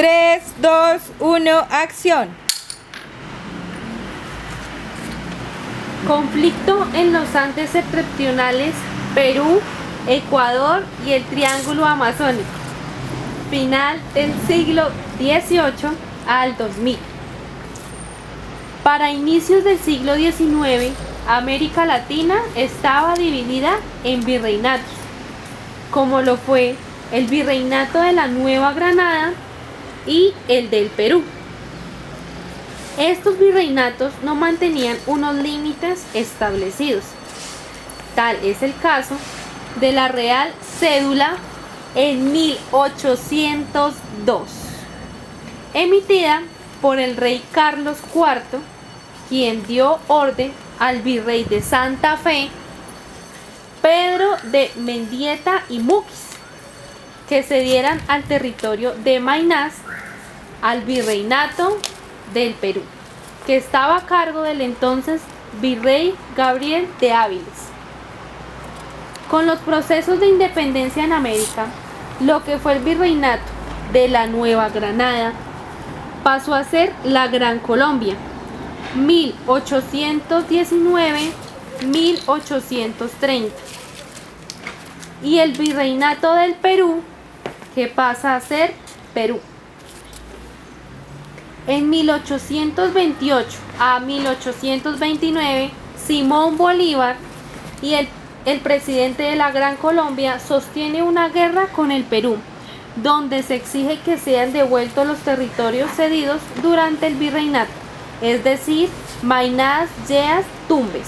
3, 2, 1, acción. Conflicto en los Andes septentrionales, Perú, Ecuador y el Triángulo Amazónico. Final del siglo XVIII al 2000. Para inicios del siglo XIX, América Latina estaba dividida en virreinatos, como lo fue el Virreinato de la Nueva Granada y el del Perú. Estos virreinatos no mantenían unos límites establecidos. Tal es el caso de la Real Cédula en 1802, emitida por el rey Carlos IV, quien dio orden al virrey de Santa Fe, Pedro de Mendieta y Muquis, que cedieran al territorio de Maynas al virreinato del Perú, que estaba a cargo del entonces virrey Gabriel de Áviles. Con los procesos de independencia en América, lo que fue el virreinato de la Nueva Granada pasó a ser la Gran Colombia, 1819-1830, y el virreinato del Perú, que pasa a ser Perú. En 1828 a 1829, Simón Bolívar y el presidente de la Gran Colombia sostiene una guerra con el Perú, donde se exige que sean devueltos los territorios cedidos durante el virreinato, es decir, Maynas, Yeas, Tumbes.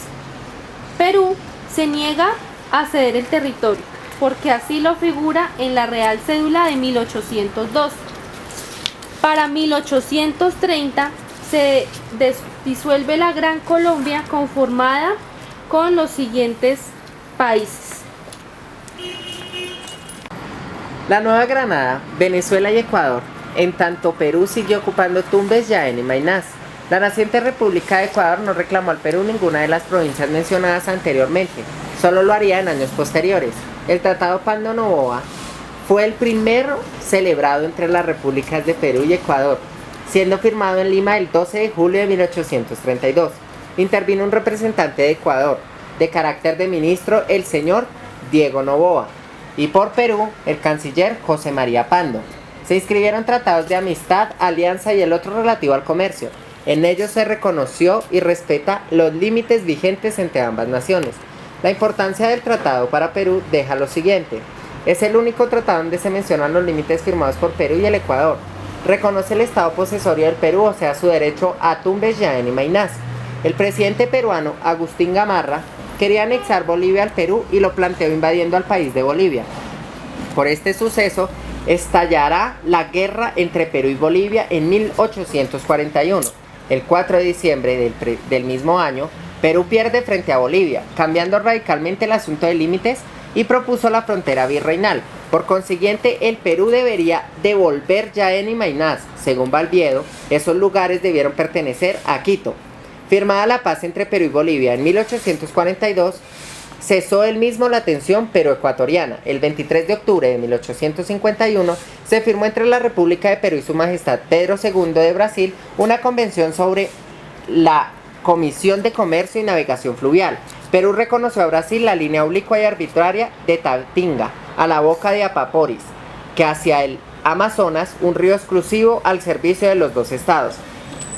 Perú se niega a ceder el territorio, porque así lo figura en la Real Cédula de 1802. Para 1830 se disuelve la Gran Colombia, conformada con los siguientes países: La Nueva Granada, Venezuela y Ecuador. En tanto, Perú siguió ocupando Tumbes, Jaén y Maynas. La naciente República de Ecuador no reclamó al Perú ninguna de las provincias mencionadas anteriormente, solo lo haría en años posteriores. El Tratado Pando-Novoa fue el primero celebrado entre las repúblicas de Perú y Ecuador, siendo firmado en Lima el 12 de julio de 1832. Intervino un representante de Ecuador, de carácter de ministro, el señor Diego Noboa, y por Perú, el canciller José María Pando. Se inscribieron tratados de amistad, alianza y el otro relativo al comercio. En ellos se reconoció y respeta los límites vigentes entre ambas naciones. La importancia del tratado para Perú deja lo siguiente. Es el único tratado donde se mencionan los límites firmados por Perú y el Ecuador. Reconoce el estado posesorio del Perú, o sea, su derecho a Tumbes, Jaén y Maynas. El presidente peruano, Agustín Gamarra, quería anexar Bolivia al Perú y lo planteó invadiendo al país de Bolivia. Por este suceso, estallará la guerra entre Perú y Bolivia en 1841. El 4 de diciembre del mismo año, Perú pierde frente a Bolivia, cambiando radicalmente el asunto de límites, y propuso la frontera virreinal. Por consiguiente, el Perú debería devolver Jaén y Maynas. Según Valviedo, esos lugares debieron pertenecer a Quito. Firmada la paz entre Perú y Bolivia en 1842, cesó el mismo la tensión peruecuatoriana. El 23 de octubre de 1851 se firmó entre la República de Perú y su Majestad Pedro II de Brasil una convención sobre la Comisión de Comercio y Navegación Fluvial. Perú reconoció a Brasil la línea oblicua y arbitraria de Tatinga a la boca de Apaporis, que hacia el Amazonas, un río exclusivo al servicio de los dos estados.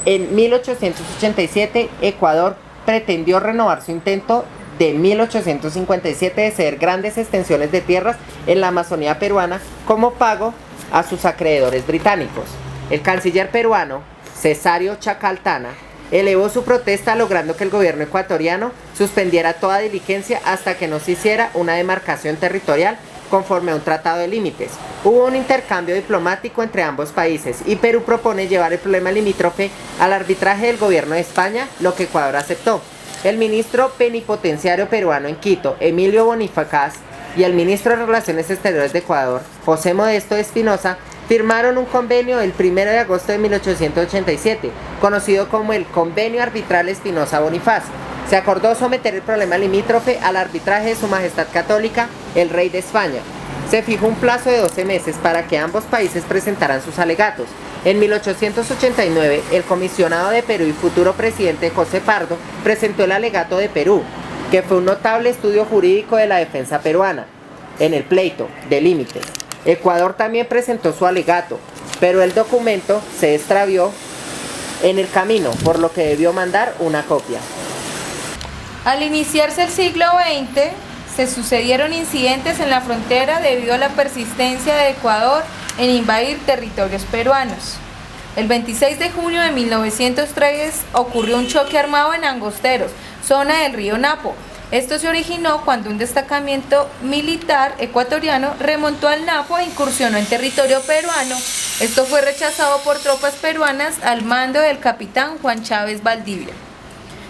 En 1887, Ecuador pretendió renovar su intento de 1857 de ceder grandes extensiones de tierras en la Amazonía peruana como pago a sus acreedores británicos. El canciller peruano, Cesario Chacaltana, elevó su protesta, logrando que el gobierno ecuatoriano suspendiera toda diligencia hasta que no se hiciera una demarcación territorial conforme a un tratado de límites. Hubo un intercambio diplomático entre ambos países y Perú propone llevar el problema limítrofe al arbitraje del gobierno de España, lo que Ecuador aceptó. El ministro plenipotenciario peruano en Quito, Emilio Bonifacaz, y el ministro de Relaciones Exteriores de Ecuador, José Modesto Espinosa, firmaron un convenio el 1 de agosto de 1887, conocido como el Convenio Arbitral Espinosa-Bonifaz. Se acordó someter el problema limítrofe al arbitraje de Su Majestad Católica, el Rey de España. Se fijó un plazo de 12 meses para que ambos países presentaran sus alegatos. En 1889, el comisionado de Perú y futuro presidente José Pardo presentó el alegato de Perú, que fue un notable estudio jurídico de la defensa peruana en el pleito de límites. Ecuador también presentó su alegato, pero el documento se extravió en el camino, por lo que debió mandar una copia. Al iniciarse el siglo XX, se sucedieron incidentes en la frontera debido a la persistencia de Ecuador en invadir territorios peruanos. El 26 de junio de 1903 ocurrió un choque armado en Angosteros, zona del río Napo. Esto se originó cuando un destacamento militar ecuatoriano remontó al Napo e incursionó en territorio peruano. Esto fue rechazado por tropas peruanas al mando del capitán Juan Chávez Valdivia.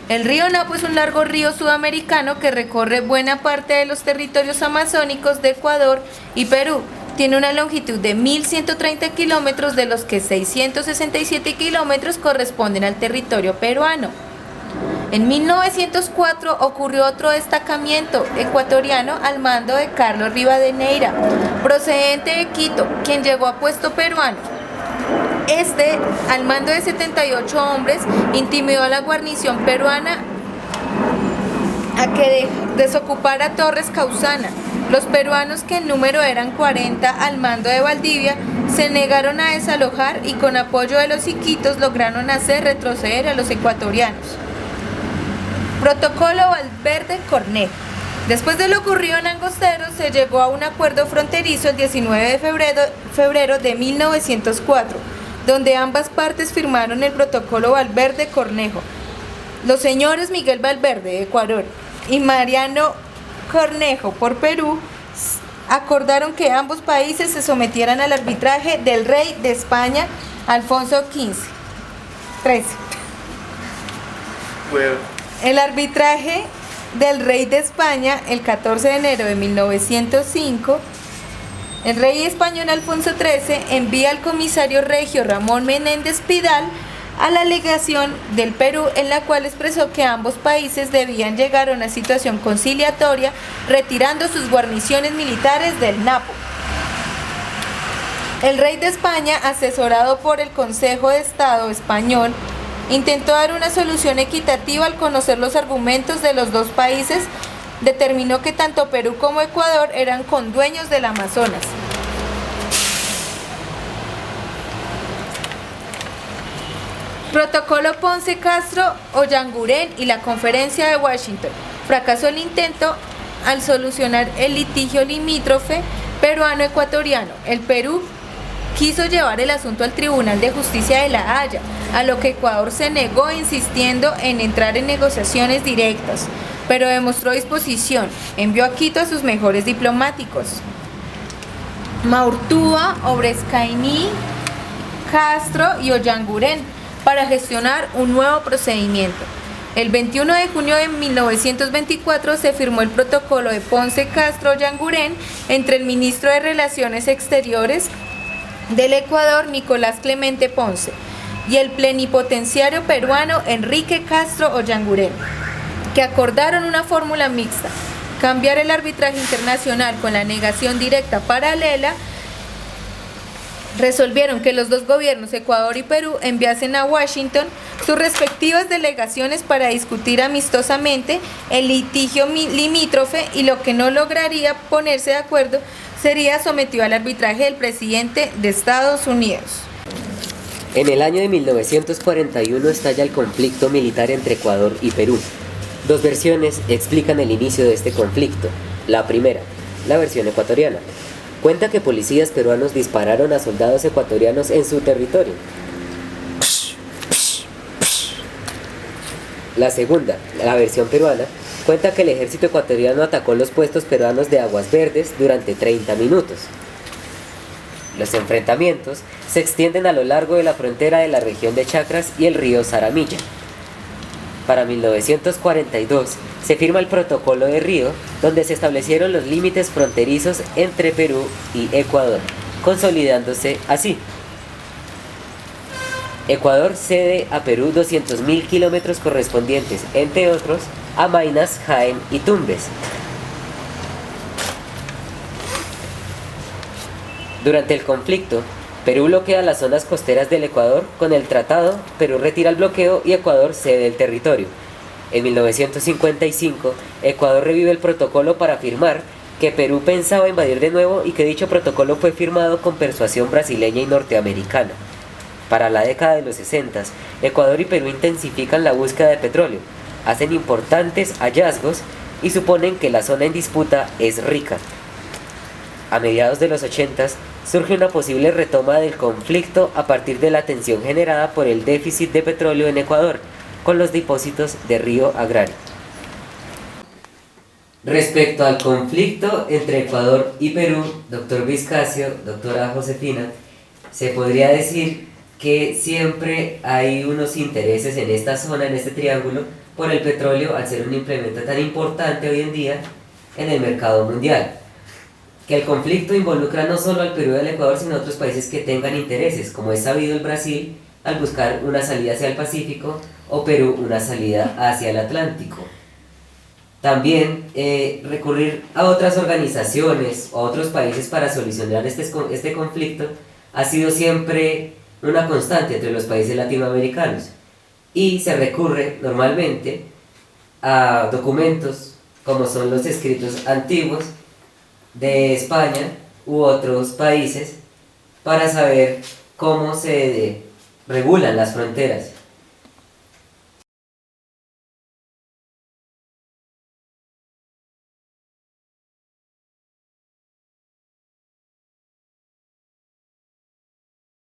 El río Napo es un largo río sudamericano que recorre buena parte de los territorios amazónicos de Ecuador y Perú. Tiene una longitud de 1.130 kilómetros, de los que 667 kilómetros corresponden al territorio peruano. En 1904 ocurrió otro destacamiento ecuatoriano al mando de Carlos Rivadeneira, procedente de Quito, quien llegó a puesto peruano. Este, al mando de 78 hombres, intimidó a la guarnición peruana a que desocupara Torres Causana. Los peruanos, que en número eran 40 al mando de Valdivia, se negaron a desalojar y con apoyo de los iquitos lograron hacer retroceder a los ecuatorianos. Protocolo Valverde-Cornejo. Después de lo ocurrido en Angosteros, se llegó a un acuerdo fronterizo el 19 de febrero de 1904, donde ambas partes firmaron el Protocolo Valverde-Cornejo. Los señores Miguel Valverde, de Ecuador, y Mariano Cornejo, por Perú, acordaron que ambos países se sometieran al arbitraje del rey de España, Alfonso XIII. El arbitraje del rey de España, el 14 de enero de 1905, el rey español Alfonso XIII envía al comisario regio Ramón Menéndez Pidal a la legación del Perú, en la cual expresó que ambos países debían llegar a una situación conciliatoria, retirando sus guarniciones militares del Napo. El rey de España, asesorado por el Consejo de Estado español, intentó dar una solución equitativa. Al conocer los argumentos de los dos países, determinó que tanto Perú como Ecuador eran condueños del Amazonas. Protocolo Ponce Castro Ollangurén y la Conferencia de Washington. Fracasó el intento al solucionar el litigio limítrofe peruano-ecuatoriano. El Perú quiso llevar el asunto al Tribunal de Justicia de La Haya, a lo que Ecuador se negó, insistiendo en entrar en negociaciones directas, pero demostró disposición. Envió a Quito a sus mejores diplomáticos, Maurtúa, Obrescaini, Castro y Ollangurén, para gestionar un nuevo procedimiento. El 21 de junio de 1924 se firmó el protocolo de Ponce Castro Ollangurén entre el ministro de Relaciones Exteriores del Ecuador, Nicolás Clemente Ponce, y el plenipotenciario peruano Enrique Castro Ollangurén, que acordaron una fórmula mixta: cambiar el arbitraje internacional con la negación directa paralela. Resolvieron que los dos gobiernos, Ecuador y Perú, enviasen a Washington sus respectivas delegaciones para discutir amistosamente el litigio limítrofe, y lo que no lograría ponerse de acuerdo sería sometido al arbitraje del presidente de Estados Unidos. En el año de 1941 estalla el conflicto militar entre Ecuador y Perú. Dos versiones explican el inicio de este conflicto. La primera, la versión ecuatoriana, cuenta que policías peruanos dispararon a soldados ecuatorianos en su territorio. La segunda, la versión peruana, cuenta que el ejército ecuatoriano atacó los puestos peruanos de Aguas Verdes durante 30 minutos. Los enfrentamientos se extienden a lo largo de la frontera de la región de Chacras y el río Zaramilla. Para 1942 se firma el Protocolo de Río, donde se establecieron los límites fronterizos entre Perú y Ecuador, consolidándose así. Ecuador cede a Perú 200.000 kilómetros correspondientes, entre otros, a Maynas, Jaén y Tumbes. Durante el conflicto, Perú bloquea las zonas costeras del Ecuador. Con el tratado, Perú retira el bloqueo y Ecuador cede el territorio. En 1955, Ecuador revive el protocolo para afirmar que Perú pensaba invadir de nuevo y que dicho protocolo fue firmado con persuasión brasileña y norteamericana. Para la década de los 60, Ecuador y Perú intensifican la búsqueda de petróleo, hacen importantes hallazgos y suponen que la zona en disputa es rica. A mediados de los 80 surge una posible retoma del conflicto a partir de la tensión generada por el déficit de petróleo en Ecuador con los depósitos de Río Agrario. Respecto al conflicto entre Ecuador y Perú, doctor Vizcacio, doctora Josefina, se podría decir que siempre hay unos intereses en esta zona, en este triángulo, por el petróleo al ser un implemento tan importante hoy en día en el mercado mundial. Que el conflicto involucra no solo al Perú y al Ecuador, sino a otros países que tengan intereses, como es sabido el Brasil al buscar una salida hacia el Pacífico o Perú una salida hacia el Atlántico. También recurrir a otras organizaciones o a otros países para solucionar este conflicto ha sido siempre una constante entre los países latinoamericanos y se recurre normalmente a documentos como son los escritos antiguos de España u otros países para saber cómo se regulan las fronteras.